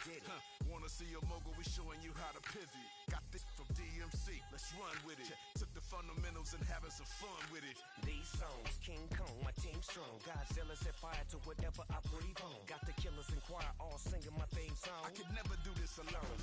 did it. Wanna see a mogul? We showing you how to pivot. Got this from DMC. Let's run with it. Took the fundamentals and having some fun with it. These songs, King Kong, my team strong. Godzilla set fire to whatever I breathe on. Got the killers in choir all singing my theme song. I could never do this alone.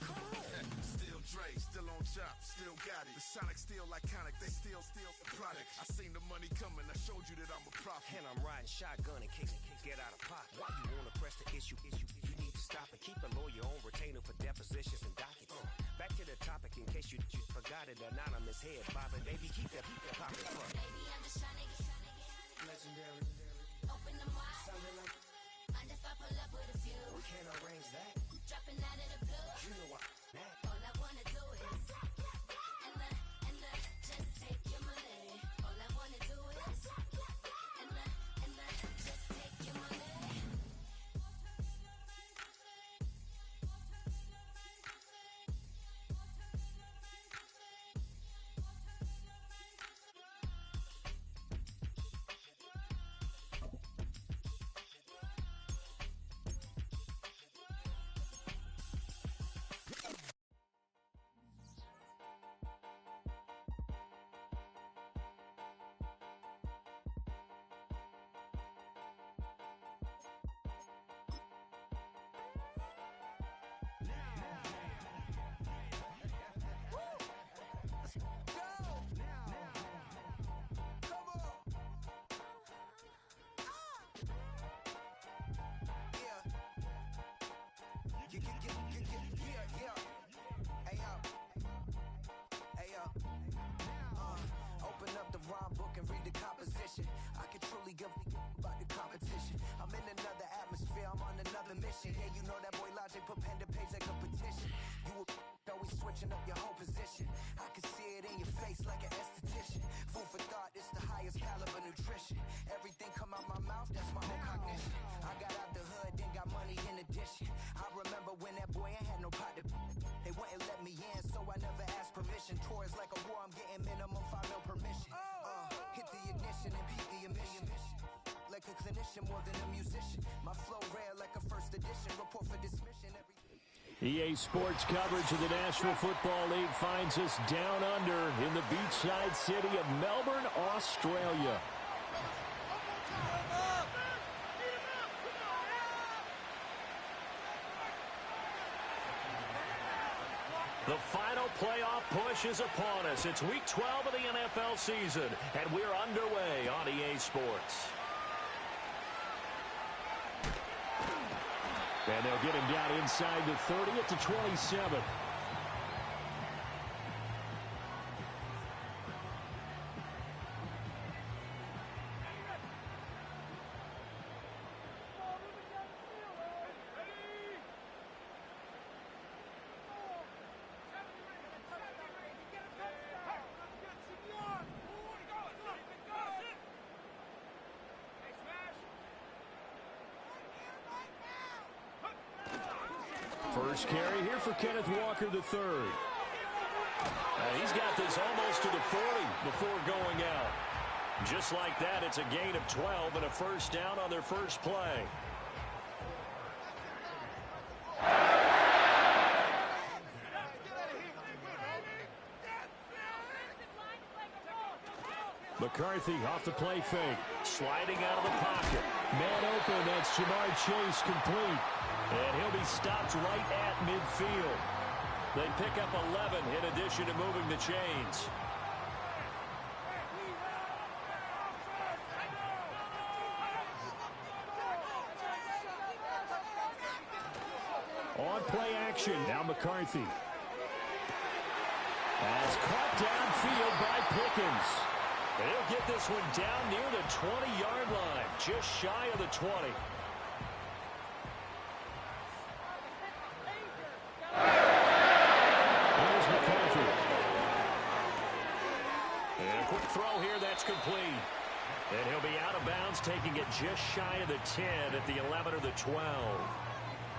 Come on. Still Dre, still on top, still got it. The Sonic still iconic, they still the product. I seen the money coming, I showed you that I'm a prophet. And I'm riding shotgun in case get out of pocket. Why you wanna press the issue? You need to stop and keep a lawyer on retainer for depositions and dockets. Back to the topic in case you forgot it. Anonymous head bobbing, baby, keep that pocket full. Baby, I'm just trying to get Legendary. Open them wide. Sounding like Mind if I pull up with a few? we can't arrange that. Dropping out of the blue. You know what? All I wanna do is and just take your money. All I wanna do is and just take your money. Open up the rhyme book and read the composition. I can truly give about the competition. I'm in another atmosphere, I'm on another mission. Yeah, you know that boy Logic put pen to page like a petition. You always switching up your whole position. I can see it in your face like an esthetician. Food for thought, it's the highest caliber nutrition. Everything come out my mouth, that's my own cognition. I got out the hood, then got money in addition. I remember when that boy ain't had no pot to. They wouldn't let me in, so I never asked permission. Tours like a war, I'm getting minimum 5 mil permission. Hit the ignition and beat the emission. Like a clinician more than a musician. My flow rare like a first edition. Report for dismission. EA Sports coverage of the National Football League finds us down under in the beachside city of Melbourne, Australia. The final playoff push is upon us. It's week 12 of the NFL season, and we're underway on EA Sports. And they'll get him down inside the 30 at the 27. First carry here for Kenneth Walker III. He's got this almost to the 40 before going out. Just like that, it's a gain of 12 and a first down on their first play. McCarthy off the play fake. Sliding out of the pocket. Man open, that's Jamar Chase complete. And he'll be stopped right at midfield. They pick up 11 in addition to moving the chains. On play action, now McCarthy. As caught downfield by Pickens. He'll get this one down near the 20-yard line, just shy of the 20. Here's McCarthy. And a quick throw here, that's complete. And he'll be out of bounds, taking it just shy of the 10 at the 11 or the 12.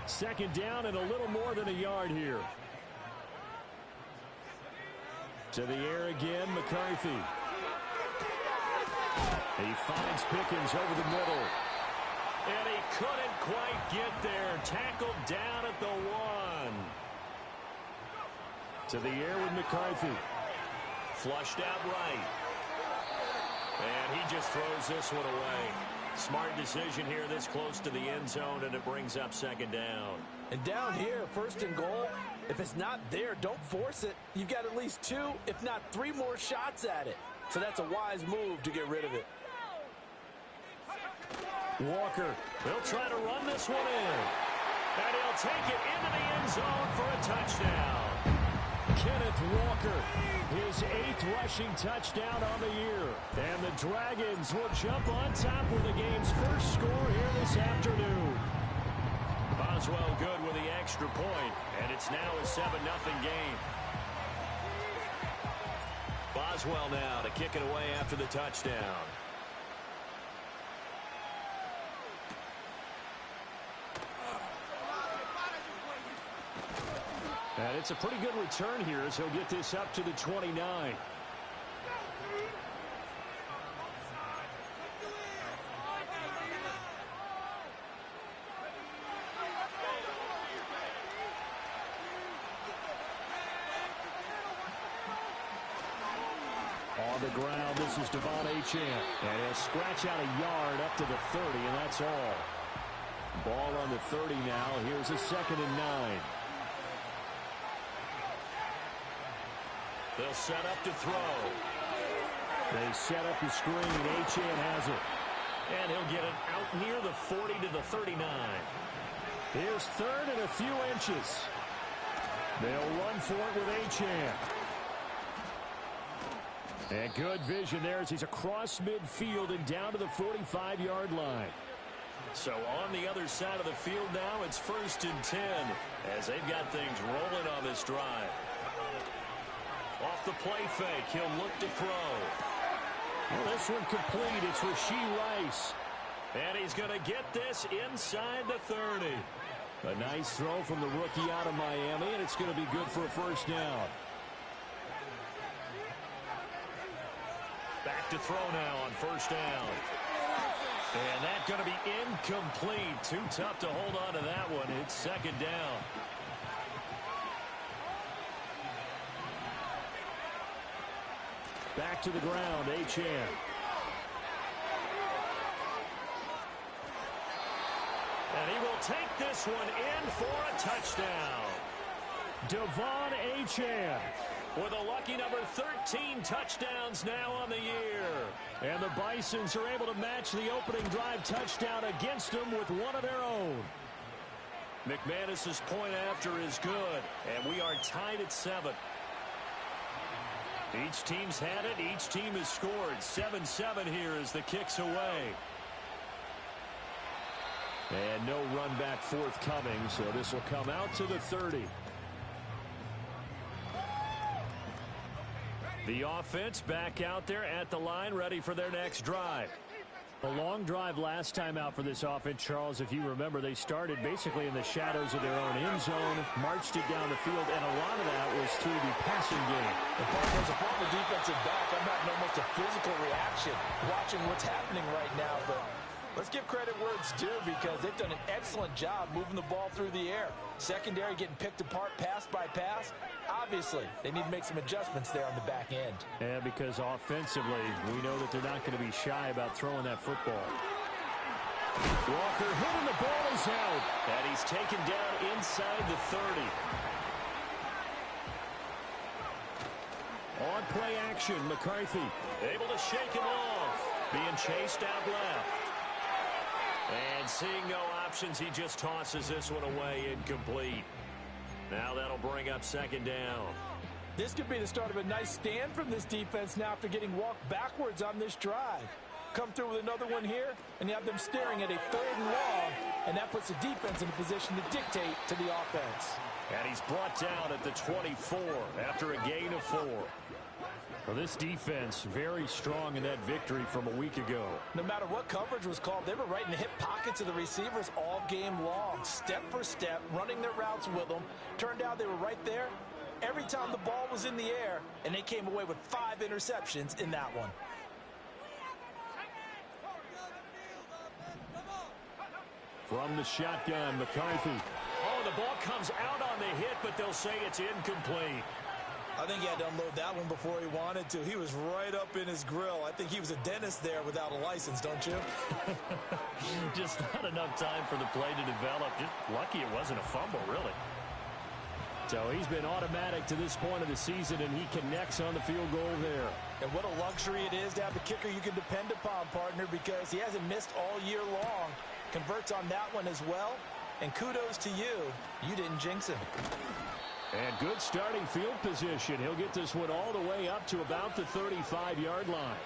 Second down and a little more than a yard here. To the air again, McCarthy. He finds Pickens over the middle. And he couldn't quite get there. Tackled down at the 1. To the air with McCarthy. Flushed out right. And he just throws this one away. Smart decision here this close to the end zone, and it brings up second down. And down here, first and goal, if it's not there, don't force it. You've got at least 2, if not 3 more shots at it. So that's a wise move to get rid of it. Walker, they'll try to run this one in. And he'll take it into the end zone for a touchdown. Kenneth Walker, his 8th rushing touchdown on the year. And the Dragons will jump on top with the game's first score here this afternoon. Boswell good with the extra point, and it's now a 7-0 game. Boswell now to kick it away after the touchdown. And it's a pretty good return here as he'll get this up to the 29. On the ground, this is Devon Achane. And he'll scratch out a yard up to the 30, and that's all. Ball on the 30 now. Here's a 2nd and 9. They'll set up to throw. They set up the screen. Achane has it. And he'll get it out near the 40 to the 39. Here's 3rd and a few inches. They'll run for it with Achane. And good vision there as he's across midfield and down to the 45-yard line. So on the other side of the field now, it's 1st and 10 as they've got things rolling on this drive. Off the play fake, he'll look to throw. Well, this one complete. It's Rashee Rice. And he's going to get this inside the 30. A nice throw from the rookie out of Miami, and it's going to be good for a first down. Back to throw now on first down. And that's going to be incomplete. Too tough to hold on to that one. It's 2nd down. Back to the ground, Achane. And he will take this one in for a touchdown. Devon Achane with a lucky number 13 touchdowns now on the year. And the Bisons are able to match the opening drive touchdown against them with one of their own. McManus's point after is good, and we are tied at 7. Each team's had it. Each team has scored. 7-7 here as the kick's away. And no run back forthcoming, so this will come out to the 30. The offense back out there at the line, ready for their next drive. A long drive last time out for this offense, Charles. If you remember, they started basically in the shadows of their own end zone, marched it down the field, and a lot of that was through the passing game. As a former defensive back, I'm having almost a physical reaction watching what's happening right now, but let's give credit where it's due because they've done an excellent job moving the ball through the air. Secondary getting picked apart pass by pass. Obviously, they need to make some adjustments there on the back end. And because offensively, we know that they're not going to be shy about throwing that football. Walker hitting, the ball is out. And he's taken down inside the 30. On play action, McCarthy able to shake him off. Being chased out left. And seeing no options, he just tosses this one away, incomplete. Now that'll bring up 2nd down. This could be the start of a nice stand from this defense now after getting walked backwards on this drive. Come through with another one here, and you have them staring at a 3rd and long, and that puts the defense in a position to dictate to the offense. And he's brought down at the 24 after a gain of 4. Well, this defense very strong in that victory from a week ago. No matter what coverage was called, they were right in the hip pockets of the receivers all game long. Step for step, running their routes with them. Turned out they were right there every time the ball was in the air, and they came away with 5 interceptions in that one. From the shotgun, McCarthy. Oh, the ball comes out on the hit, but they'll say it's incomplete. I think he had to unload that one before he wanted to. He was right up in his grill. I think he was a dentist there without a license, don't you? Just not enough time for the play to develop. Just lucky it wasn't a fumble, really. So he's been automatic to this point of the season, and he connects on the field goal there. And what a luxury it is to have a kicker you can depend upon, partner, because he hasn't missed all year long. Converts on that one as well. And kudos to you. You didn't jinx him. And good starting field position. He'll get this one all the way up to about the 35-yard line.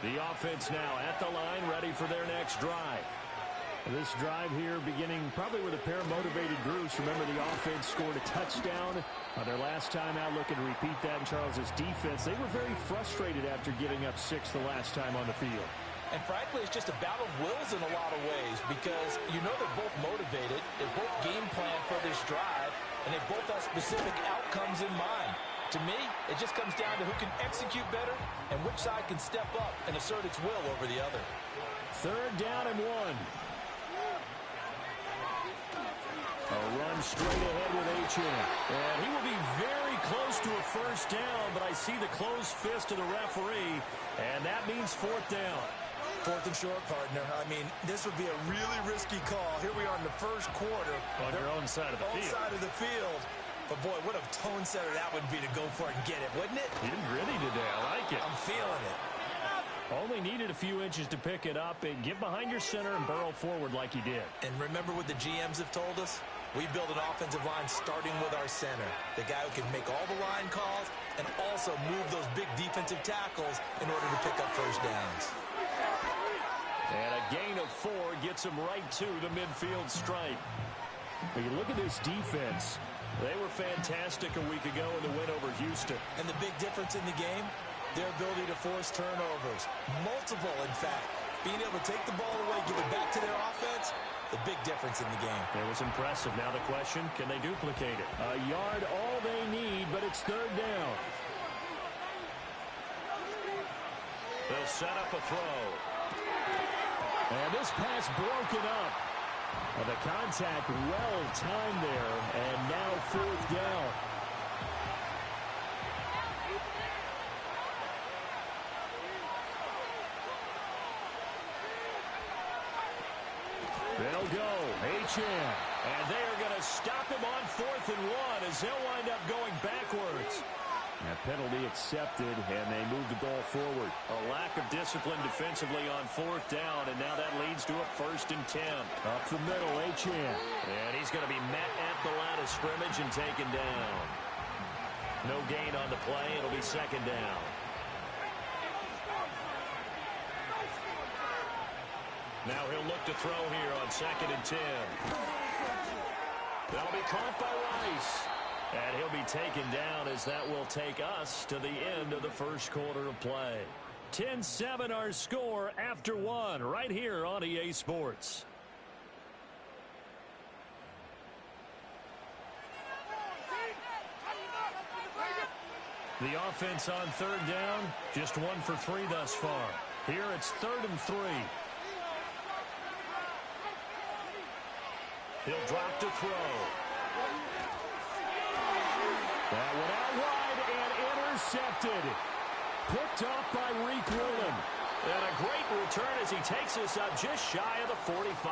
The offense now at the line, ready for their next drive. This drive here beginning probably with a pair of motivated groups. Remember, the offense scored a touchdown on their last time out. Looking to repeat that in Charles's defense. They were very frustrated after giving up 6 the last time on the field. And frankly, it's just a battle of wills in a lot of ways because you know they're both motivated. They both game plan for this drive, and they both have specific outcomes in mind. To me, it just comes down to who can execute better and which side can step up and assert its will over the other. 3rd down and 1. A run straight ahead with H.M. And he will be very close to a first down, but I see the closed fist of the referee, and that means 4th down. 4th and short, partner. I mean, this would be a really risky call. Here we are in the first quarter. On your own side of the field. Side of the field. But, boy, what a tone setter that would be to go for it and get it, wouldn't it? You're gritty today. I like it. I'm feeling it. Only needed a few inches to pick it up and get behind your center and burrow forward like he did. And remember what the GMs have told us? We build an offensive line starting with our center, the guy who can make all the line calls and also move those big defensive tackles in order to pick up first downs. And a gain of 4 gets him right to the midfield stripe. When you look at this defense, they were fantastic a week ago in the win over Houston. And the big difference in the game, their ability to force turnovers. Multiple, in fact. Being able to take the ball away, give it back to their offense, the big difference in the game. It was impressive. Now the question, can they duplicate it? A yard, all they need, but it's 3rd down. They'll set up a throw. And this pass broken up. The contact well timed there, and now 4th down. They'll go. H.M. And they are going to stop him on 4th and 1 as they'll wind up going backwards. That penalty accepted, and they move the ball forward. A lack of discipline defensively on 4th down, and now that leads to a 1st and 10. Up the middle, H.M. And he's going to be met at the line of scrimmage and taken down. No gain on the play. It'll be 2nd down. Now he'll look to throw here on 2nd and 10. That'll be caught by Rice. And he'll be taken down as that will take us to the end of the first quarter of play. 10-7 our score after 1 right here on EA Sports. The offense on 3rd down, just 1 for 3 thus far. Here it's 3rd and 3. He'll drop to throw. That one out wide and intercepted. Picked off by Reek Willen. And a great return as he takes us up just shy of the 45.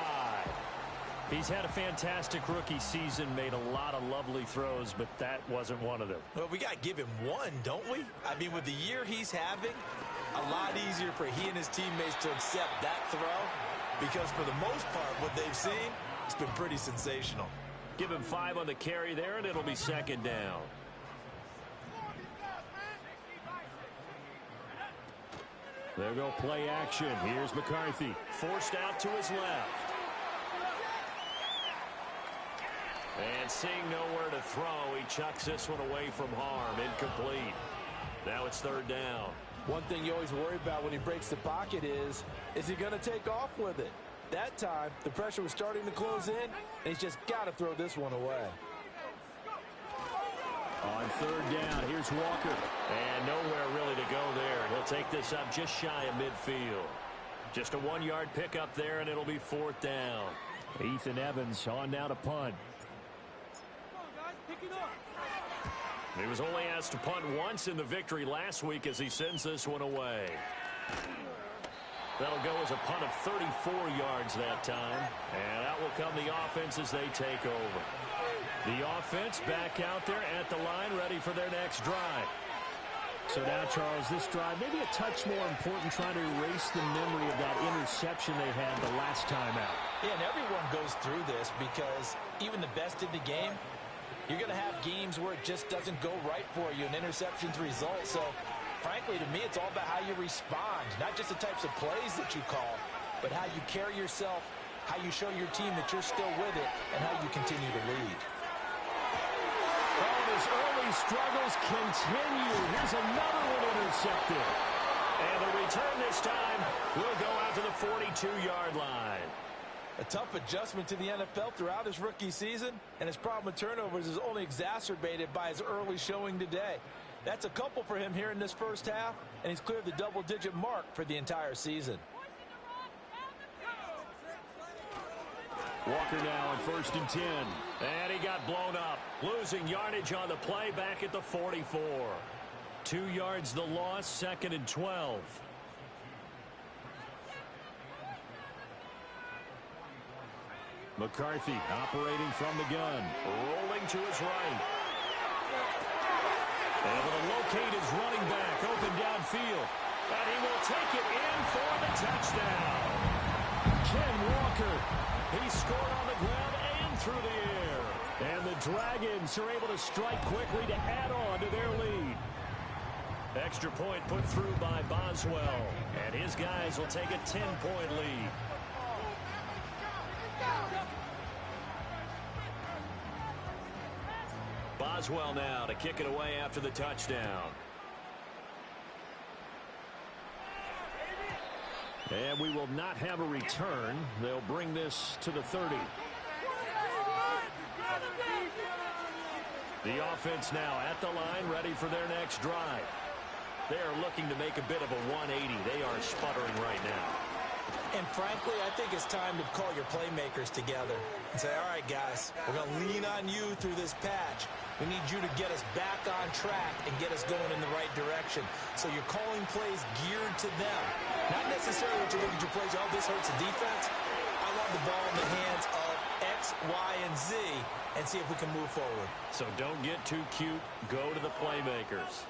He's had a fantastic rookie season, made a lot of lovely throws, but that wasn't one of them. Well, we got to give him one, don't we? I mean, with the year he's having, a lot easier for he and his teammates to accept that throw because for the most part, what they've seen, it's been pretty sensational. Give him 5 on the carry there, and it'll be 2nd down. There go play action. Here's McCarthy. Forced out to his left. And seeing nowhere to throw, he chucks this one away from harm. Incomplete. Now it's 3rd down. One thing you always worry about when he breaks the pocket is he going to take off with it? That time, the pressure was starting to close in, and he's just got to throw this one away. On 3rd down, here's Walker. And nowhere really to go there. He'll take this up just shy of midfield. Just a 1-yard pickup there, and it'll be 4th down. Ethan Evans on now to punt. He was only asked to punt once in the victory last week as he sends this one away. That'll go as a punt of 34 yards that time. And out will come the offense as they take over. The offense back out there at the line, ready for their next drive. So now, Charles, this drive maybe a touch more important, trying to erase the memory of that interception they had the last time out. Yeah, and everyone goes through this because even the best in the game, you're going to have games where it just doesn't go right for you, and interceptions result. So, frankly, to me, it's all about how you respond, not just the types of plays that you call, but how you carry yourself, how you show your team that you're still with it, and how you continue to lead. Oh, his early struggles continue. Here's another one intercepted. And the return this time will go out to the 42-yard line. A tough adjustment to the NFL throughout his rookie season, and his problem with turnovers is only exacerbated by his early showing today. That's a couple for him here in this first half, and he's cleared the double-digit mark for the entire season. Walker now on 1st and 10. And he got blown up. Losing yardage on the play back at the 44. 2 yards the loss, 2nd and 12. McCarthy operating from the gun. Rolling to his right. Able to locate his running back. Open downfield. And he will take it in for the touchdown. Ken Walker. He scored on the ground and through the air. And the Dragons are able to strike quickly to add on to their lead. Extra point put through by Boswell. And his guys will take a 10-point lead. Boswell now to kick it away after the touchdown. And we will not have a return. They'll bring this to the 30. The offense now at the line, ready for their next drive. They are looking to make a bit of a 180. They are sputtering right now. And frankly, I think it's time to call your playmakers together and say, all right, guys, we're going to lean on you through this patch. We need you to get us back on track and get us going in the right direction. So you're calling plays geared to them. Not necessarily that you look at your plays, oh, this hurts the defense. I want the ball in the hands of X, Y, and Z and see if we can move forward. So don't get too cute. Go to the playmakers.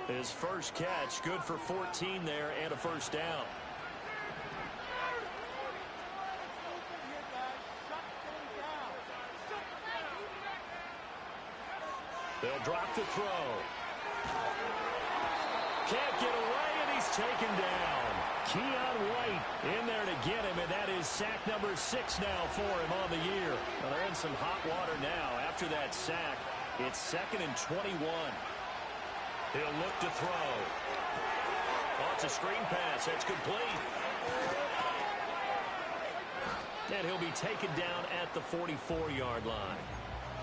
His first catch, good for 14 there and a first down. They'll drop the throw. Can't get away, and he's taken down. Keon White in there to get him, and that is sack number 6 now for him on the year. Well, they're in some hot water now. After that sack, it's 2nd and 21. He'll look to throw. Oh, it's a screen pass. That's complete. And he'll be taken down at the 44-yard line.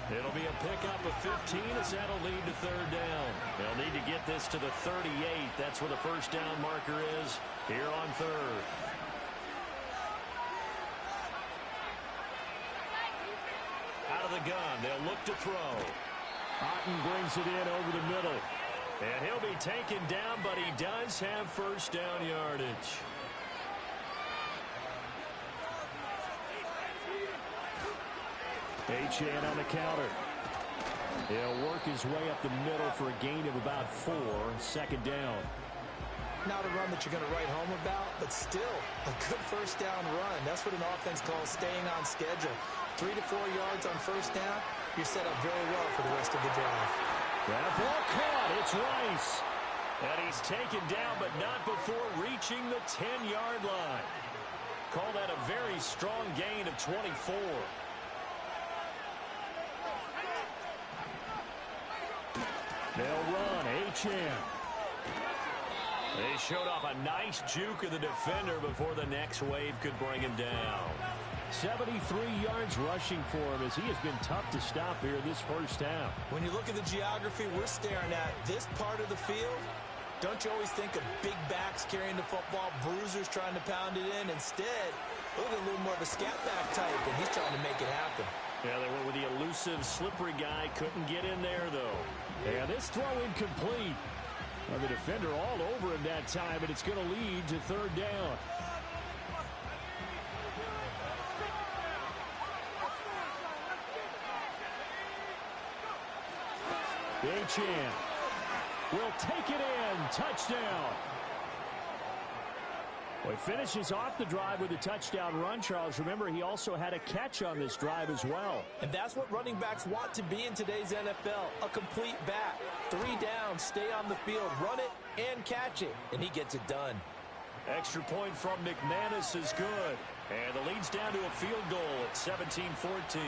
It'll be a pickup of 15 as that'll lead to 3rd down. They'll need to get this to the 38. That's where the first down marker is here on 3rd. Out of the gun, they'll look to throw. Otten brings it in over the middle. And he'll be taken down, but he does have first down yardage. Achane on the counter. He'll work his way up the middle for a gain of about 4. 2nd down. Not a run that you're going to write home about, but still a good first down run. That's what an offense calls staying on schedule. 3 to 4 yards on first down, you're set up very well for the rest of the drive. That ball caught. It's Rice. And he's taken down, but not before reaching the 10-yard line. Call that a very strong gain of 24. They'll run. Achane. They showed off a nice juke of the defender before the next wave could bring him down. 73 yards rushing for him as he has been tough to stop here this first half. When you look at the geography we're staring at, this part of the field, don't you always think of big backs carrying the football, bruisers trying to pound it in? Instead, Look at a little more of a scat back type, and he's trying to make it happen. Yeah, they went with the elusive, slippery guy. Couldn't get in there, though. Yeah, this throw incomplete. Well, the defender all over him that time, and it's going to lead to third down. Achan will take it in. Touchdown. Well, he finishes off the drive with a touchdown run, Charles. Remember, he also had a catch on this drive as well. And that's what running backs want to be in today's NFL, a complete back. 3 downs, stay on the field, run it, and catch it. And he gets it done. Extra point from McManus is good. And the lead's down to a field goal at 17-14.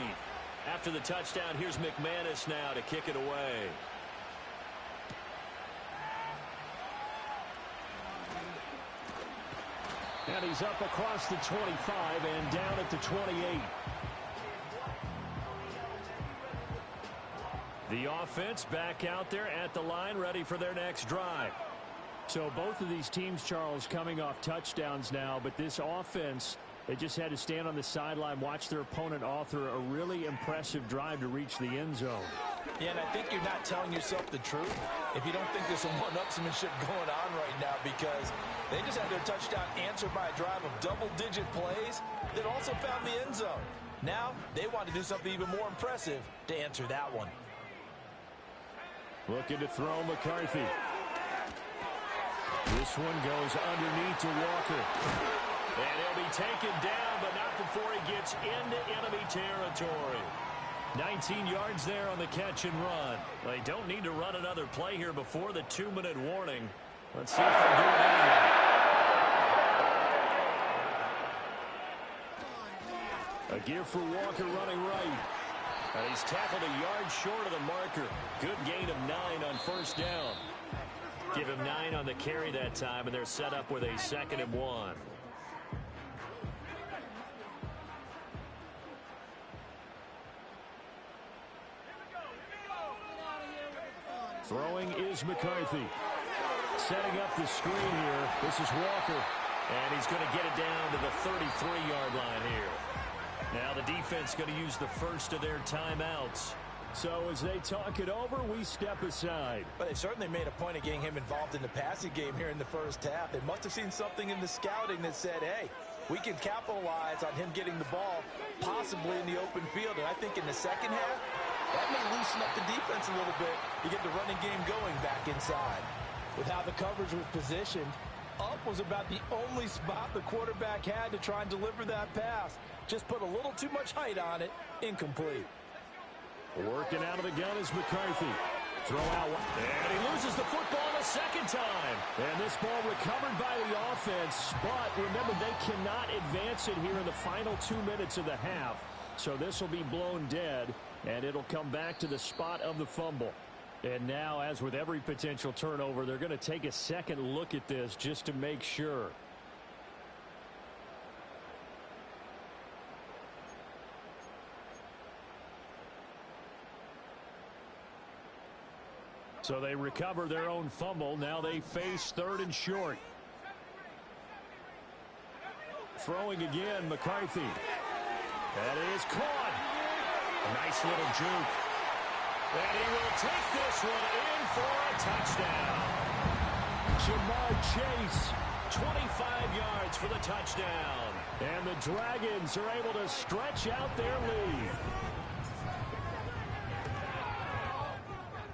After the touchdown, here's McManus now to kick it away. And he's up across the 25 and down at the 28. The offense back out there at the line, ready for their next drive. So both of these teams, Charles, coming off touchdowns now, but this offense, they just had to stand on the sideline, watch their opponent author a really impressive drive to reach the end zone. Yeah, and I think you're not telling yourself the truth if you don't think there's some one-upsmanship going on right now, because they just had their touchdown answered by a drive of double-digit plays that also found the end zone. Now they want to do something even more impressive to answer that one. Looking to throw McCarthy. This one goes underneath to Walker. And he'll be taken down, but not before he gets into enemy territory. 19 yards there on the catch and run. They don't need to run another play here before the 2-minute warning. Let's see if they'll do it anyway. A give for Walker running right. And he's tackled a yard short of the marker. Good gain of 9 on first down. Give him 9 on the carry that time, and they're set up with a 2nd and 1. Throwing is McCarthy. Setting up the screen here. This is Walker. And he's going to get it down to the 33-yard line here. Now the defense going to use the first of their timeouts. So as they talk it over, we step aside. But they certainly made a point of getting him involved in the passing game here in the first half. They must have seen something in the scouting that said, hey, we can capitalize on him getting the ball, possibly in the open field. And I think in the second half, that may loosen up the defense a little bit to get the running game going back inside. With how the coverage was positioned, up was about the only spot the quarterback had to try and deliver that pass. Just put a little too much height on it. Incomplete. Working out of the gun is McCarthy. Throw out, and he loses the football a second time. And this ball recovered by the offense, but remember, they cannot advance it here in the final 2 minutes of the half. So this will be blown dead, and it'll come back to the spot of the fumble. And now, as with every potential turnover, they're going to take a second look at this just to make sure. So they recover their own fumble. Now they face 3rd and short. Throwing again, McCarthy. That is caught. Nice little juke. And he will take this one in for a touchdown. Jamar Chase, 25 yards for the touchdown. And the Dragons are able to stretch out their lead.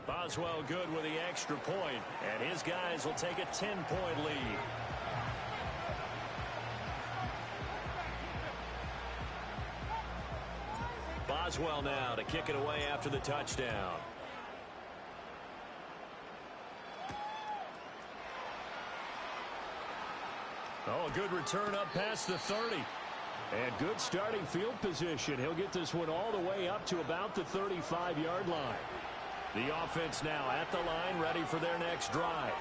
Boswell good with the extra point, and his guys will take a 10-point lead. Boswell now to kick it away after the touchdown. Oh, a good return up past the 30. And good starting field position. He'll get this one all the way up to about the 35-yard line. The offense now at the line, ready for their next drive.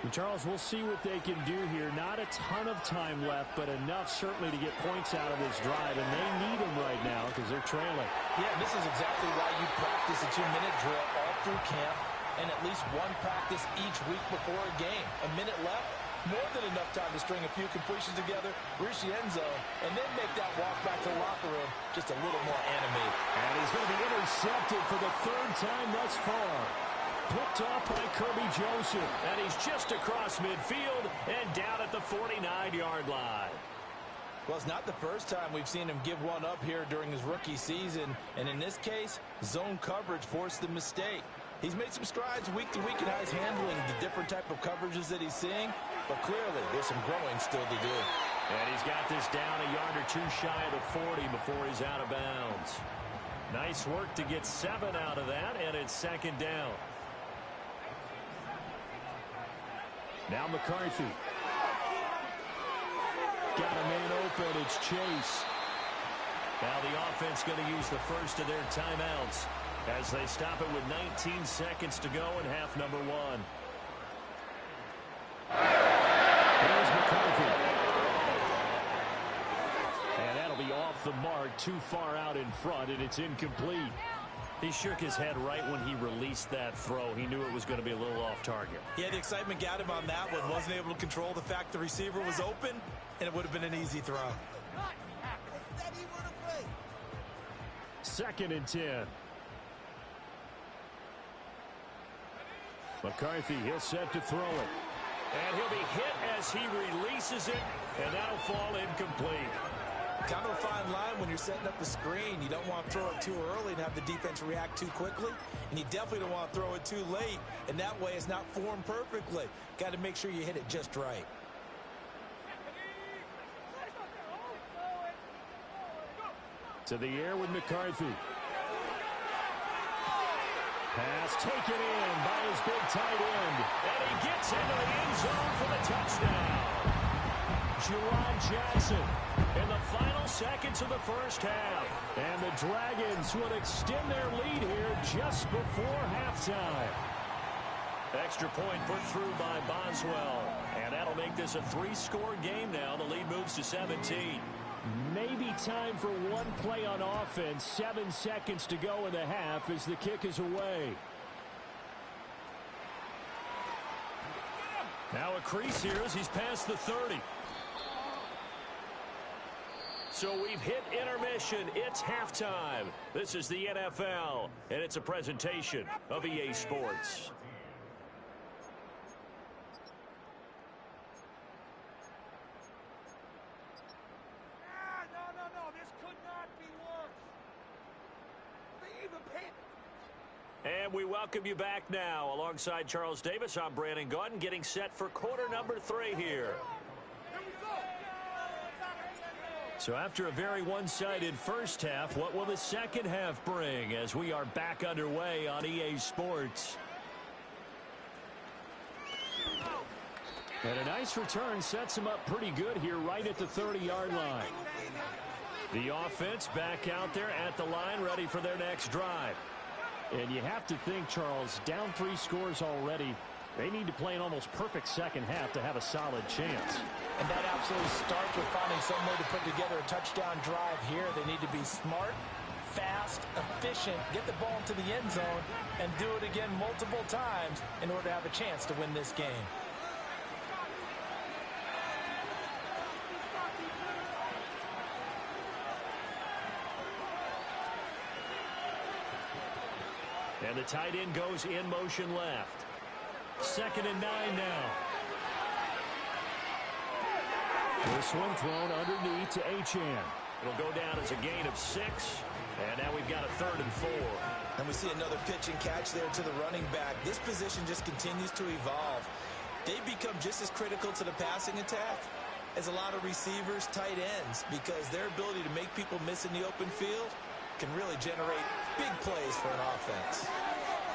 And Charles, we'll see what they can do here. Not a ton of time left, but enough certainly to get points out of this drive. And they need them right now because they're trailing. Yeah, this is exactly why you practice a 2-minute drill all through camp. and at least one practice each week before a game. A minute left, more than enough time to string a few completions together, reach the end zone, and then make that walk back to the locker room just a little more animated. And he's going to be intercepted for the third time thus far. Picked off by Kirby Joseph, and he's just across midfield and down at the 49-yard line. Well, it's not the first time we've seen him give one up here during his rookie season, and in this case, zone coverage forced the mistake. He's made some strides week to week in how he's handling the different type of coverages that he's seeing, but clearly there's some growing still to do. And he's got this down a yard or two shy of the 40 before he's out of bounds. Nice work to get 7 out of that, and it's second down. Now McCarthy. Got a man open. It's Chase. Now the offense going to use the first of their timeouts as they stop it with 19 seconds to go in half number 1. Here's McCarthy. And that'll be off the mark, too far out in front, and it's incomplete. He shook his head right when he released that throw. He knew it was going to be a little off target. Yeah, the excitement got him on that one. Wasn't able to control the fact the receiver was open, and it would have been an easy throw. 2nd and 10. McCarthy, he'll set to throw it. And he'll be hit as he releases it, and that'll fall incomplete. Kind of a fine line when you're setting up the screen. You don't want to throw it too early and have the defense react too quickly, and you definitely don't want to throw it too late, and that way it's not formed perfectly. Got to make sure you hit it just right. To the air with McCarthy. Pass taken in by his big tight end. And he gets into the end zone for the touchdown. Jerron Jackson in the final seconds of the first half. And the Dragons would extend their lead here just before halftime. Extra point put through by Boswell. And that'll make this a 3-score game now. The lead moves to 17. Maybe time for one play on offense. 7 seconds to go in the half as the kick is away. Now a crease here as he's past the 30. So we've hit intermission. It's halftime. This is the NFL, and it's a presentation of EA Sports. And we welcome you back now. Alongside Charles Davis, I'm Brandon Gaudin, getting set for quarter number 3 here. So after a very one-sided first half, what will the second half bring as we are back underway on EA Sports? And a nice return sets him up pretty good here right at the 30-yard line. The offense back out there at the line, ready for their next drive. And you have to think, Charles, down 3 scores already. They need to play an almost perfect second half to have a solid chance. And that absolutely starts with finding some way to put together a touchdown drive here. They need to be smart, fast, efficient, get the ball into the end zone, and do it again multiple times in order to have a chance to win this game. And the tight end goes in motion left. 2nd and 9 now. This one thrown underneath to Achane. It'll go down as a gain of 6. And now we've got a 3rd and 4. And we see another pitch and catch there to the running back. This position just continues to evolve. They become just as critical to the passing attack as a lot of receivers, tight ends, because their ability to make people miss in the open field can really generate big plays for an offense.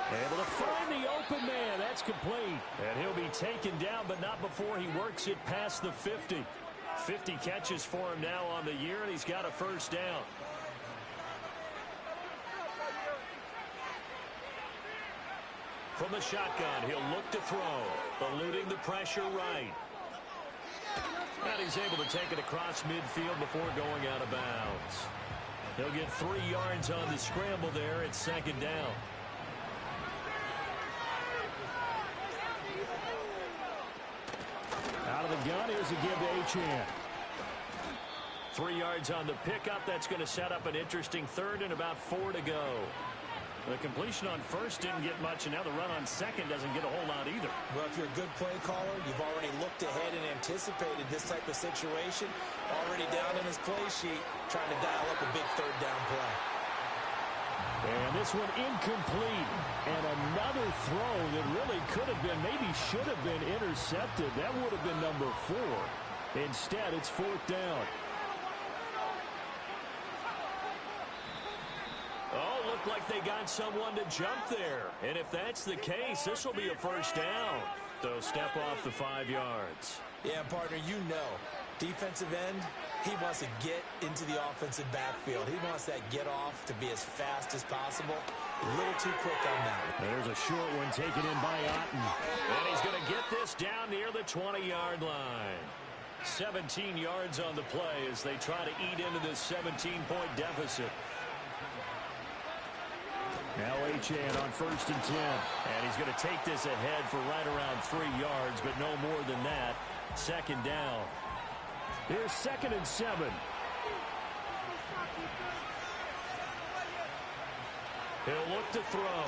Able to find the open man. That's complete. And he'll be taken down, but not before he works it past the 50. 50 catches for him now on the year, and he's got a first down. From the shotgun, he'll look to throw. Eluding the pressure right. And he's able to take it across midfield before going out of bounds. He'll get 3 yards on the scramble there at 2nd down. has a give to Achane. 3 yards on the pickup. That's going to set up an interesting third and about 4 to go. The completion on first didn't get much, and now the run on second doesn't get a whole lot either. Well, if you're a good play caller, you've already looked ahead and anticipated this type of situation. Already down in his play sheet, trying to dial up a big third down play. And this one incomplete. And another throw that really could have been, maybe should have been intercepted. That would have been number 4. Instead, it's 4th down. Oh, looked like they got someone to jump there. And if that's the case, this will be a first down. So step off the 5 yards. Yeah, partner, you know, defensive end, he wants to get into the offensive backfield. He wants that get off to be as fast as possible. A little too quick on that one. There's a short one taken in by Otten. And he's going to get this down near the 20-yard line. 17 yards on the play as they try to eat into this 17-point deficit. Now Achane on 1st and 10. And he's going to take this ahead for right around 3 yards, but no more than that. 2nd down. Here's 2nd and 7. He'll look to throw.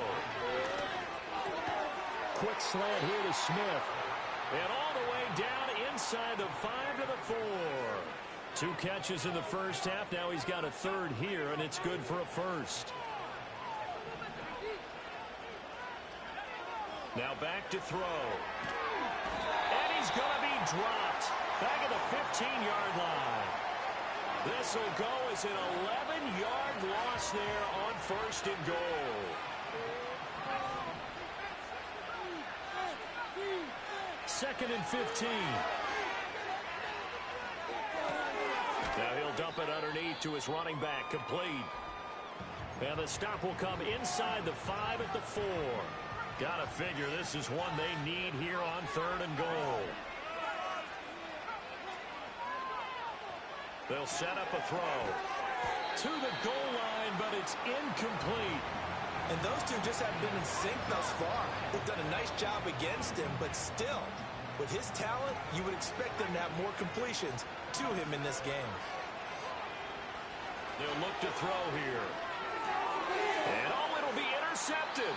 Quick slant here to Smith. And all the way down inside the 5 to the 4. 2 catches in the first half. Now he's got a third here, and it's good for a first. Now back to throw. And he's going to be dropped. Back at the 15-yard line. This will go as an 11-yard loss there on 1st and goal. Second and 15. Now he'll dump it underneath to his running back, complete. And the stop will come inside the 5 at the 4. Gotta figure this is one they need here on 3rd and goal. They'll set up a throw to the goal line, but it's incomplete. And those two just haven't been in sync thus far. They've done a nice job against him, but still, with his talent, you would expect them to have more completions to him in this game. They'll look to throw here. And it'll be intercepted.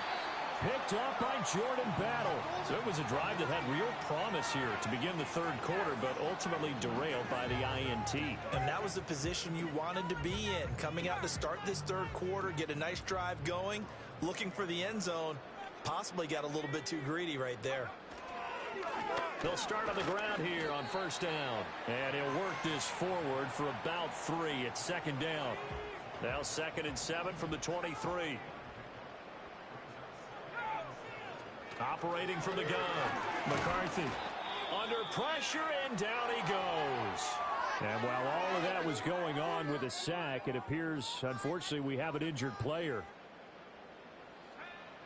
Picked off by Jordan Battle. So it was a drive that had real promise here to begin the 3rd quarter, but ultimately derailed by the INT. And that was the position you wanted to be in. Coming out to start this 3rd quarter, get a nice drive going, looking for the end zone. Possibly got a little bit too greedy right there. They'll start on the ground here on 1st down. And he'll work this forward for about 3. It's 2nd down. Now 2nd and 7 from the 23. Operating from the gun. McCarthy under pressure, and down he goes. And while all of that was going on with a sack, it appears, unfortunately, we have an injured player.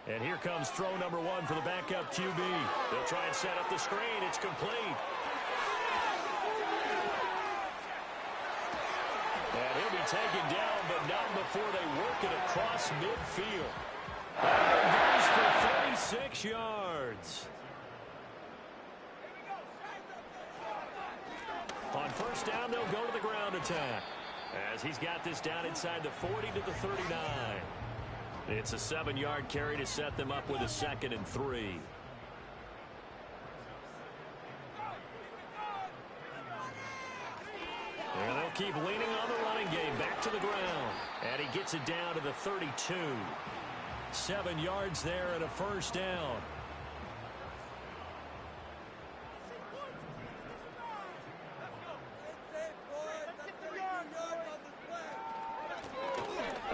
And here comes throw number 1 for the backup QB. They'll try and set up the screen. It's complete. And he'll be taken down, but not before they work it across midfield. And goes for 36 yards. On 1st down, they'll go to the ground attack, as he's got this down inside the 40 to the 39. It's a 7-yard carry to set them up with a 2nd and 3. And they'll keep leaning on the running game. Back to the ground. And he gets it down to the 32. 7 yards there and a 1st down.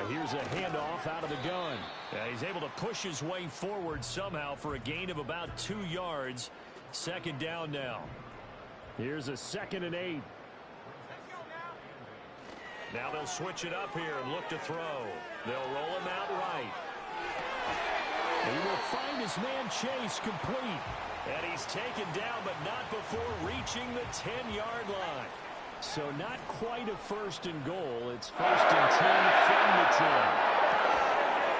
Here's a handoff out of the gun. He's able to push his way forward somehow for a gain of about 2 yards. 2nd down now. Here's a 2nd and 8. Now they'll switch it up here and look to throw. They'll roll him out right. He will find his man Chase, complete. And he's taken down, but not before reaching the 10-yard line. So not quite a 1st and goal. It's 1st and 10 from the 10.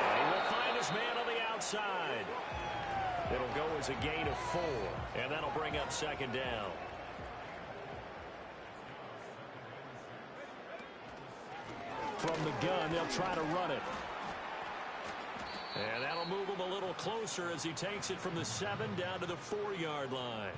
And he will find his man on the outside. It'll go as a gain of 4, and that'll bring up 2nd down. From the gun, they'll try to run it. And that'll move him a little closer as he takes it from the 7 down to the 4-yard line.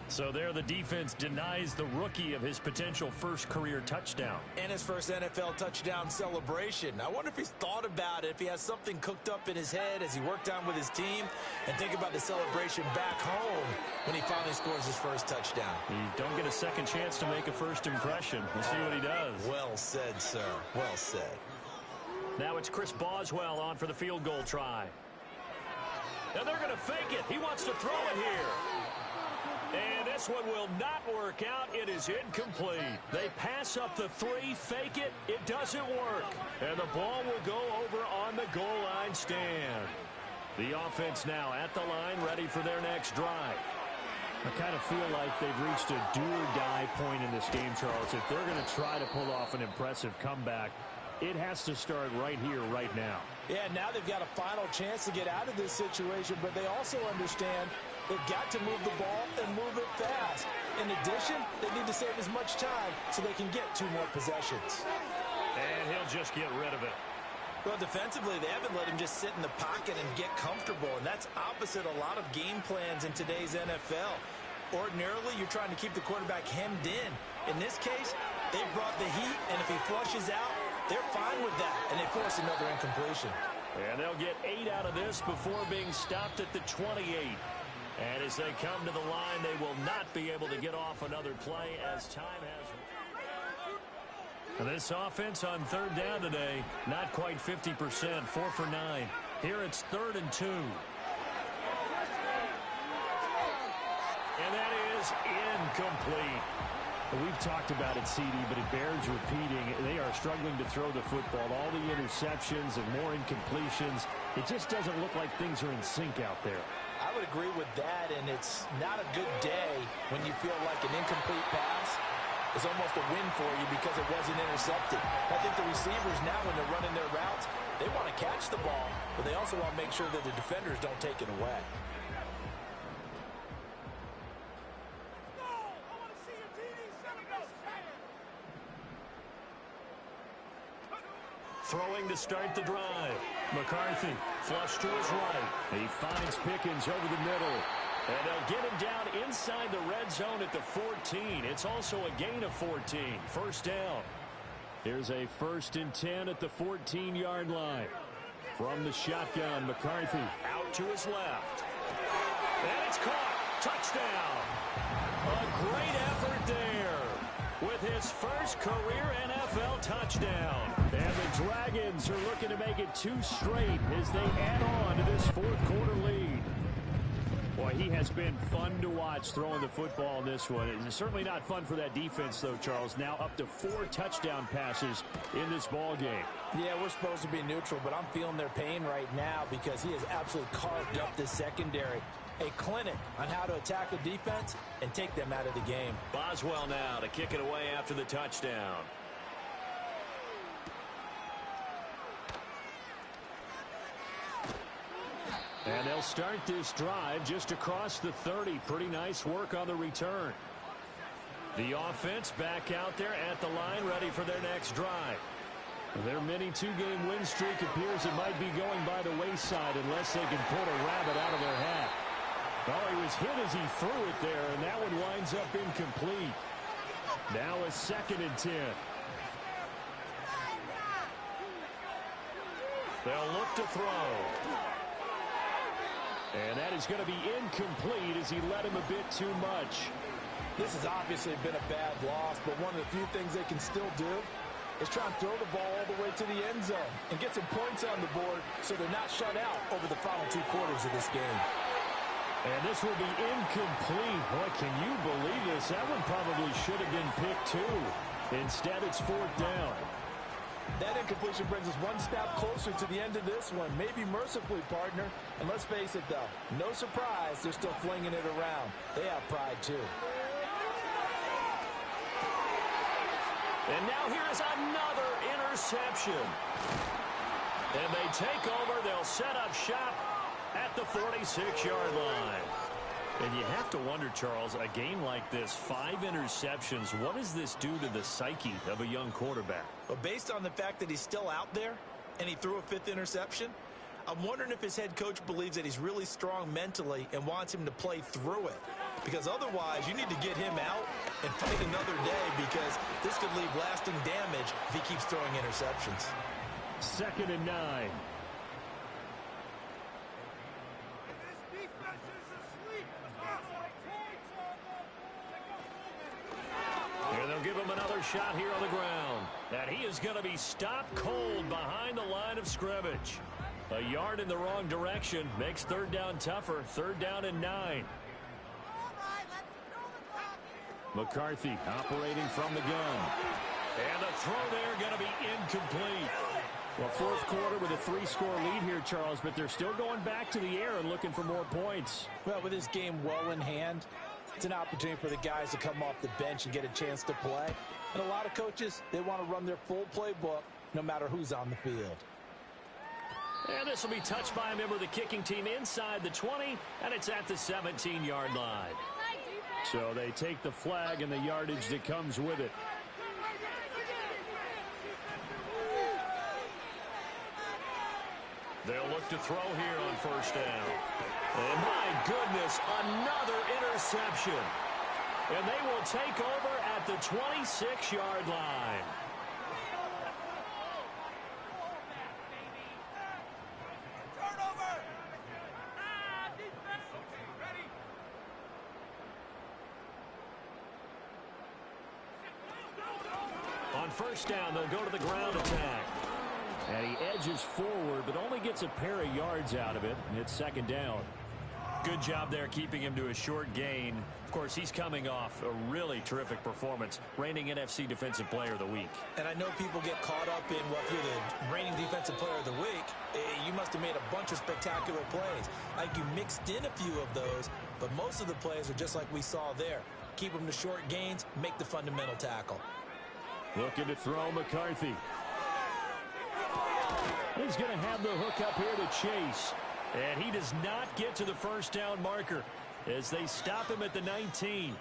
So there the defense denies the rookie of his potential first career touchdown. And his first NFL touchdown celebration. I wonder if he's thought about it, if he has something cooked up in his head as he worked on with his team, and think about the celebration back home when he finally scores his first touchdown. You don't get a second chance to make a first impression. We'll see what he does. Well said, sir. Well said. Now it's Chris Boswell on for the field goal try. And they're going to fake it. He wants to throw it here. And this one will not work out. It is incomplete. They pass up the 3, fake it. It doesn't work. And the ball will go over on the goal line stand. The offense now at the line, ready for their next drive. I kind of feel like they've reached a do-or-die point in this game, Charles. If they're going to try to pull off an impressive comeback, it has to start right here, right now. Yeah, now they've got a final chance to get out of this situation, but they also understand they've got to move the ball and move it fast. In addition, they need to save as much time so they can get 2 more possessions. And he'll just get rid of it. Well, defensively, they haven't let him just sit in the pocket and get comfortable, and that's opposite a lot of game plans in today's NFL. Ordinarily, you're trying to keep the quarterback hemmed in. In this case, they brought the heat, and if he flushes out, they're fine with that, and they force another incompletion. And they'll get 8 out of this before being stopped at the 28. And as they come to the line, they will not be able to get off another play as time has. This offense on 3rd down today, not quite 50%, 4 for 9. Here it's 3rd and 2. And that is incomplete. We've talked about it, CD, but it bears repeating. They are struggling to throw the football. All the interceptions and more incompletions. It just doesn't look like things are in sync out there. I would agree with that, and it's not a good day when you feel like an incomplete pass is almost a win for you because it wasn't intercepted. I think the receivers now, when they're running their routes, they want to catch the ball, but they also want to make sure that the defenders don't take it away. Throwing to start the drive. McCarthy, flush to his right. He finds Pickens over the middle. And they'll get him down inside the red zone at the 14. It's also a gain of 14. First down. Here's a 1st and 10 at the 14-yard line. From the shotgun, McCarthy out to his left. And it's caught. Touchdown. A great effort there with his first career NFL touchdown. And the Dragons are looking to make it 2 straight as they add on to this 4th quarter lead. Boy, he has been fun to watch throwing the football in this one. It's certainly not fun for that defense, though, Charles. Now up to 4 touchdown passes in this ball game. Yeah, we're supposed to be neutral, but I'm feeling their pain right now because he has absolutely carved up the secondary. A clinic on how to attack a defense and take them out of the game. Boswell now to kick it away after the touchdown. And they'll start this drive just across the 30. Pretty nice work on the return. The offense back out there at the line, ready for their next drive. Their mini 2-game win streak appears it might be going by the wayside unless they can pull a rabbit out of their hat. Oh, he was hit as he threw it there, and that one winds up incomplete. Now a 2nd and 10. They'll look to throw. And that is going to be incomplete as he led him a bit too much. This has obviously been a bad loss, but one of the few things they can still do is try and throw the ball all the way to the end zone and get some points on the board so they're not shut out over the final 2 quarters of this game. And this will be incomplete. Boy, can you believe this? That one probably should have been picked too. Instead, it's 4th down. That incompletion brings us 1 step closer to the end of this one. Maybe mercifully, partner. And let's face it, though, no surprise, they're still flinging it around. They have pride, too. And now here is another interception. And they take over. They'll set up shop at the 46-yard line. And you have to wonder, Charles, a game like this, 5 interceptions, what does this do to the psyche of a young quarterback? Well, based on the fact that he's still out there and he threw a 5th interception, I'm wondering if his head coach believes that he's really strong mentally and wants him to play through it. Because otherwise, you need to get him out and fight another day, because this could leave lasting damage if he keeps throwing interceptions. 2nd and 9. And they'll give him another shot here on the ground. And he is going to be stopped cold behind the line of scrimmage. A yard in the wrong direction makes 3rd down tougher. 3rd down and 9. McCarthy operating from the gun. And the throw there going to be incomplete. Well, 4th quarter with a 3-score lead here, Charles, but they're still going back to the air and looking for more points. Well, with this game well in hand, it's an opportunity for the guys to come off the bench and get a chance to play. And a lot of coaches, they want to run their full playbook no matter who's on the field. And this will be touched by a member of the kicking team inside the 20, and it's at the 17-yard line. So they take the flag and the yardage that comes with it. They'll look to throw here on 1st down. And my goodness, another interception. And they will take over at the 26-yard line. On 1st down, they'll go to the ground attack. And he edges forward, but only gets a pair of yards out of it, and it's 2nd down. Good job there keeping him to a short gain. Of course, he's coming off a really terrific performance, reigning NFC Defensive Player of the Week. And I know people get caught up in, well, if you're the reigning Defensive Player of the Week, you must have made a bunch of spectacular plays. Like, you mixed in a few of those, but most of the plays are just like we saw there. Keep them to short gains, make the fundamental tackle. Looking to throw McCarthy. He's going to have the hook up here to Chase. And he does not get to the 1st down marker as they stop him at the 19.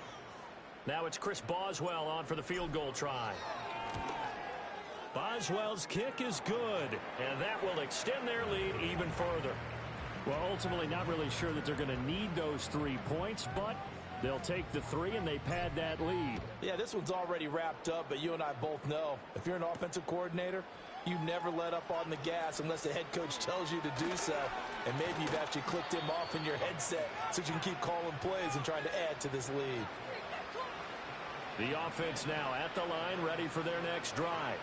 Now it's Chris Boswell on for the field goal try. Boswell's kick is good, and that will extend their lead even further. Well, ultimately not really sure that they're going to need those 3 points, but they'll take the 3 and they pad that lead. Yeah, this one's already wrapped up, but you and I both know if you're an offensive coordinator, you never let up on the gas unless the head coach tells you to do so. And maybe you've actually clicked him off in your headset so you can keep calling plays and trying to add to this lead. The offense now at the line, ready for their next drive.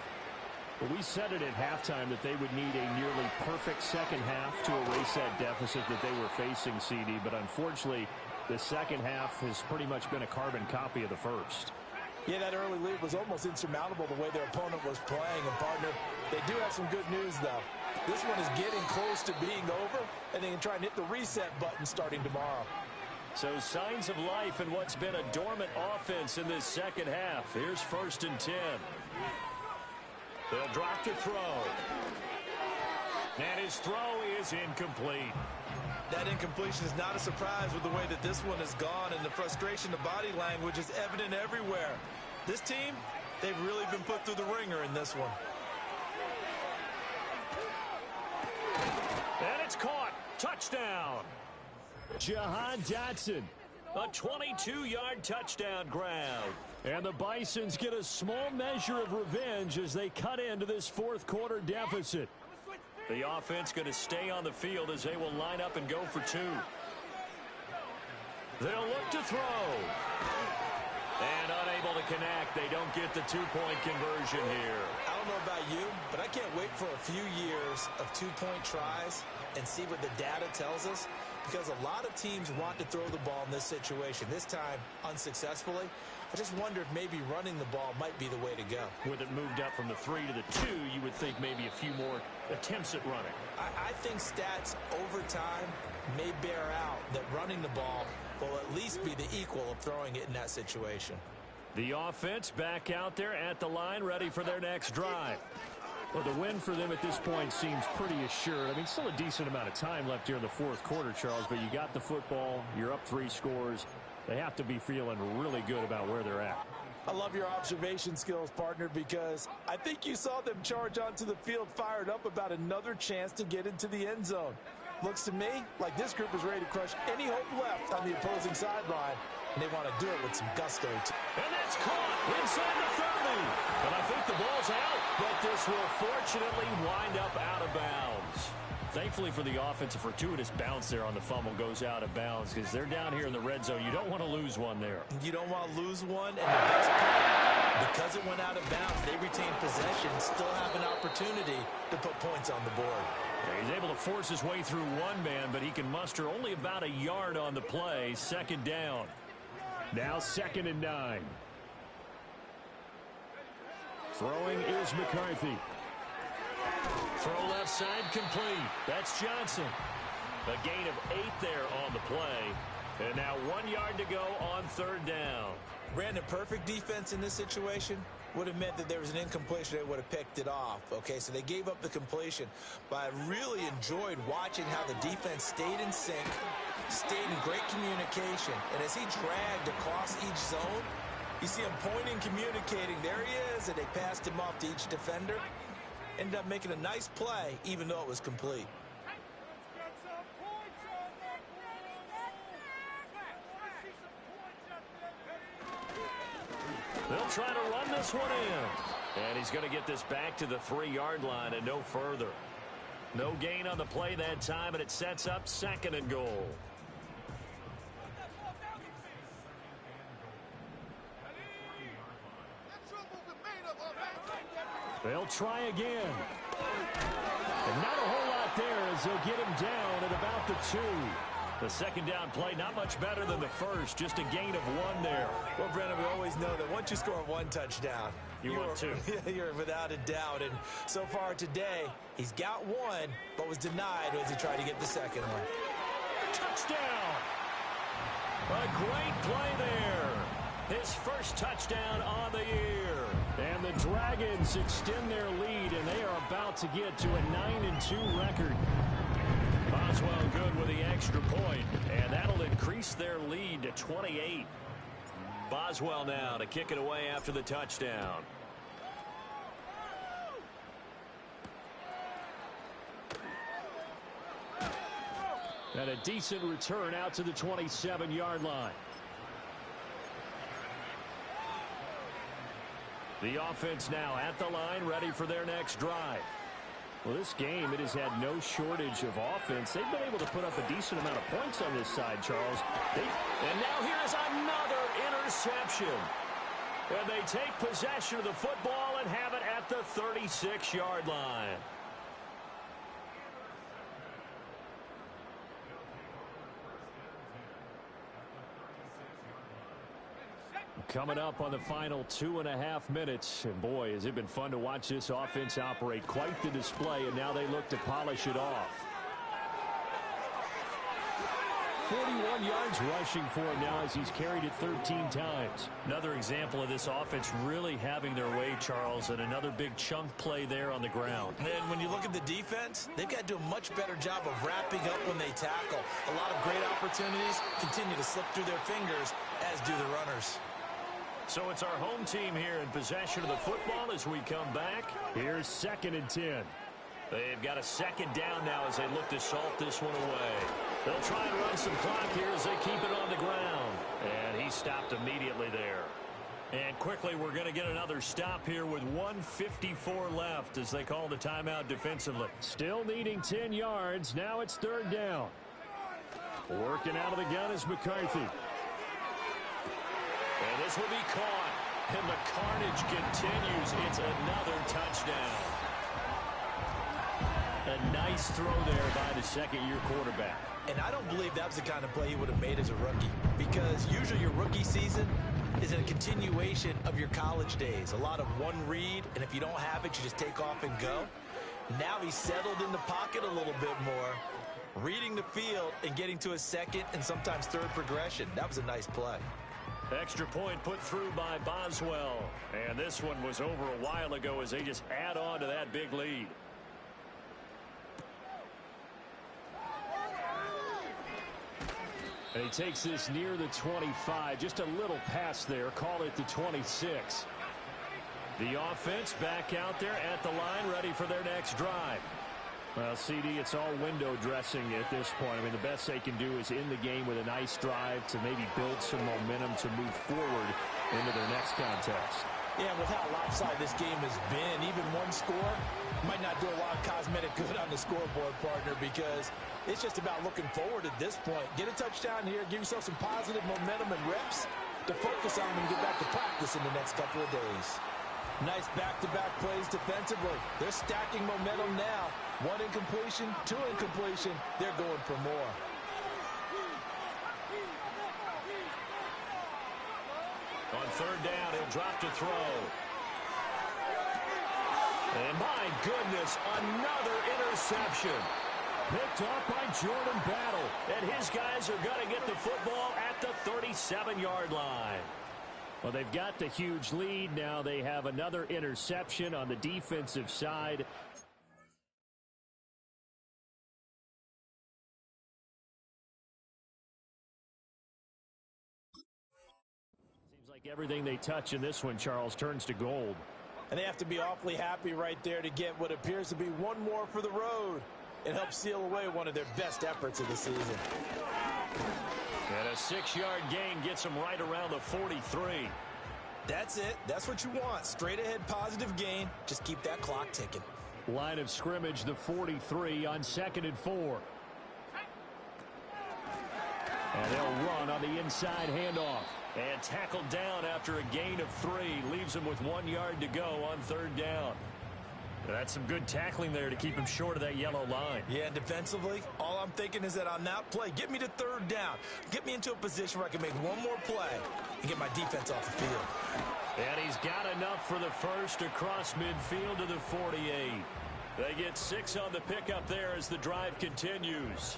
Well, we said it at halftime that they would need a nearly perfect second half to erase that deficit that they were facing, CD. But unfortunately, the second half has pretty much been a carbon copy of the first. Yeah, that early lead was almost insurmountable the way their opponent was playing. And, partner, they do have some good news, though. This one is getting close to being over, and they can try and hit the reset button starting tomorrow. So signs of life in what's been a dormant offense in this second half. Here's 1st and 10. They'll drop to throw. And his throw is incomplete. That incompletion is not a surprise with the way that this one has gone, and the frustration of body language is evident everywhere. This team, they've really been put through the ringer in this one. And it's caught. Touchdown. Jahan Dotson. A 22-yard touchdown grab. And the Bisons get a small measure of revenge as they cut into this 4th quarter deficit. The offense going to stay on the field as they will line up and go for 2. They'll look to throw. And unable to connect. They don't get the 2-point conversion here. I don't know about you, but I can't wait for a few years of 2-point tries and see what the data tells us, because a lot of teams want to throw the ball in this situation. This time, unsuccessfully. I just wonder if maybe running the ball might be the way to go. With it moved up from the 3 to the 2, you would think maybe a few more attempts at running. I think stats over time may bear out that running the ball will at least be the equal of throwing it in that situation. The offense back out there at the line, ready for their next drive. Well, the win for them at this point seems pretty assured. I mean, still a decent amount of time left here in the fourth quarter, Charles, but you got the football. You're up 3 scores. They have to be feeling really good about where they're at. I love your observation skills, partner, because I think you saw them charge onto the field fired up about another chance to get into the end zone. Looks to me like this group is ready to crush any hope left on the opposing sideline, and they want to do it with some gusto. And that's caught inside the 30. And I think the ball's out, but this will fortunately wind up out of bounds. Thankfully for the offense, a fortuitous bounce there on the fumble goes out of bounds because they're down here in the red zone. You don't want to lose one there. You don't want to lose one, and the best part, because it went out of bounds, they retain possession, still have an opportunity to put points on the board. He's able to force his way through one man, but he can muster only about a yard on the play. Second down. Now 2nd and 9. Throwing is McCarthy. Throw left side complete. That's Johnson. A gain of 8 there on the play. And now 1 yard to go on 3rd down. Brandon, perfect defense in this situation would have meant that there was an incompletion. They would have picked it off. Okay, so they gave up the completion. But I really enjoyed watching how the defense stayed in sync, stayed in great communication. And as he dragged across each zone, you see him pointing, communicating. There he is, and they passed him off to each defender. Ended up making a nice play, even though it was complete. They'll try to run this one in. And he's going to get this back to the 3-yard line and no further. No gain on the play that time, and it sets up 2nd and goal. They'll try again. And not a whole lot there as they'll get him down at about the 2. The 2nd down play, not much better than the first, just a gain of 1 there. Well, Brandon, we always know that once you score 1 touchdown, you want 2. You're without a doubt. And so far today, he's got 1, but was denied as he tried to get the 2nd one. Touchdown! A great play there. His first touchdown on the year. And the Dragons extend their lead, and they are about to get to a 9-2 record. Boswell good with the extra point, and that'll increase their lead to 28. Boswell now to kick it away after the touchdown. And a decent return out to the 27-yard line. The offense now at the line, ready for their next drive. Well, this game, it has had no shortage of offense. They've been able to put up a decent amount of points on this side, Charles. And now here's another interception. And they take possession of the football and have it at the 36-yard line. Coming up on the final 2.5 minutes. And boy, has it been fun to watch this offense operate. Quite the display, and now they look to polish it off. 41 yards rushing for him now as he's carried it 13 times. Another example of this offense really having their way, Charles, and another big chunk play there on the ground. And when you look at the defense, they've got to do a much better job of wrapping up when they tackle. A lot of great opportunities continue to slip through their fingers, as do the runners. So it's our home team here in possession of the football as we come back. Here's 2nd and 10. They've got a 2nd down now as they look to salt this one away. They'll try and run some clock here as they keep it on the ground. And he stopped immediately there. And quickly we're going to get another stop here with 1:54 left as they call the timeout defensively. Still needing 10 yards. Now it's 3rd down. Working out of the gun is McCarthy. And this will be caught. And the carnage continues. It's another touchdown. A nice throw there by the 2nd-year quarterback. And I don't believe that was the kind of play he would have made as a rookie. Because usually your rookie season is a continuation of your college days. A lot of one read, and if you don't have it, you just take off and go. Now he's settled in the pocket a little bit more, reading the field and getting to a 2nd and sometimes 3rd progression. That was a nice play. Extra point put through by Boswell. And this one was over a while ago as they just add on to that big lead. And he takes this near the 25. Just a little pass there. Call it the 26. The offense back out there at the line, ready for their next drive. Well, CD, it's all window dressing at this point. I mean, the best they can do is end the game with a nice drive to maybe build some momentum to move forward into their next contest. Yeah, with how lopsided this game has been, even one score might not do a lot of cosmetic good on the scoreboard, partner, because it's just about looking forward at this point. Get a touchdown here, give yourself some positive momentum and reps to focus on and get back to practice in the next couple of days. Nice back-to-back plays defensively. They're stacking momentum now. 1 incompletion, 2 incompletion. They're going for more. On third down, he'll drop to throw. And my goodness, another interception. Picked off by Jordan Battle. And his guys are going to get the football at the 37-yard line. Well, they've got the huge lead. Now they have another interception on the defensive side. Seems like everything they touch in this one, Charles, turns to gold. And they have to be awfully happy right there to get what appears to be one more for the road. It helps seal away one of their best efforts of the season. And a 6-yard gain gets them right around the 43. That's it. That's what you want. Straight ahead positive gain. Just keep that clock ticking. Line of scrimmage, the 43 on 2nd and 4. And they'll run on the inside handoff. And tackled down after a gain of 3. Leaves them with 1 yard to go on third down. That's some good tackling there to keep him short of that yellow line. Yeah, defensively, all I'm thinking is that on that play, get me to third down. Get me into a position where I can make one more play and get my defense off the field. And he's got enough for the first across midfield to the 48. They get 6 on the pickup there as the drive continues.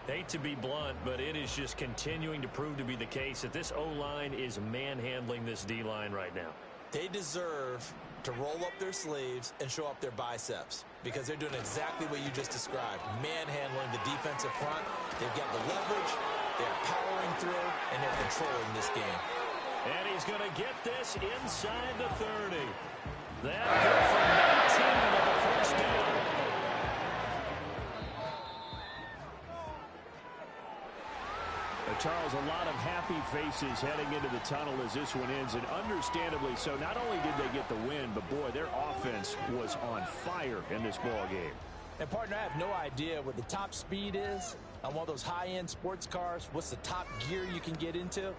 Hate to be blunt, but it is just continuing to prove to be the case that this O-line is manhandling this D-line right now. They deserve to roll up their sleeves and show up their biceps because they're doing exactly what you just described, manhandling the defensive front. They've got the leverage, they're powering through, and they're controlling this game. And he's going to get this inside the 30. That good for 19 on the first down. Charles, a lot of happy faces heading into the tunnel as this one ends, and understandably so. Not only did they get the win, but boy, their offense was on fire in this ball game. And partner, I have no idea what the top speed is on one of those high-end sports cars. What's the top gear you can get into?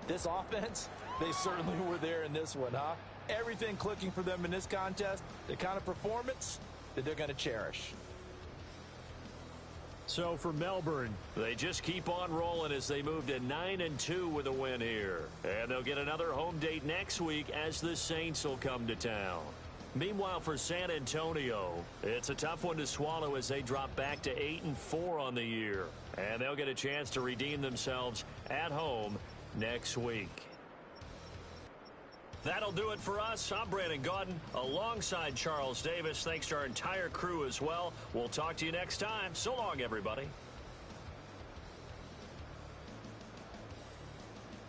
This offense, they certainly were there in this one, huh? Everything clicking for them in this contest, the kind of performance that they're going to cherish. So for Melbourne, they just keep on rolling as they move to 9-2 with a win here. And they'll get another home date next week as the Saints will come to town. Meanwhile, for San Antonio, it's a tough one to swallow as they drop back to 8-4 on the year. And they'll get a chance to redeem themselves at home next week. That'll do it for us. I'm Brandon Gaudin alongside Charles Davis. Thanks to our entire crew as well. We'll talk to you next time. So long, everybody.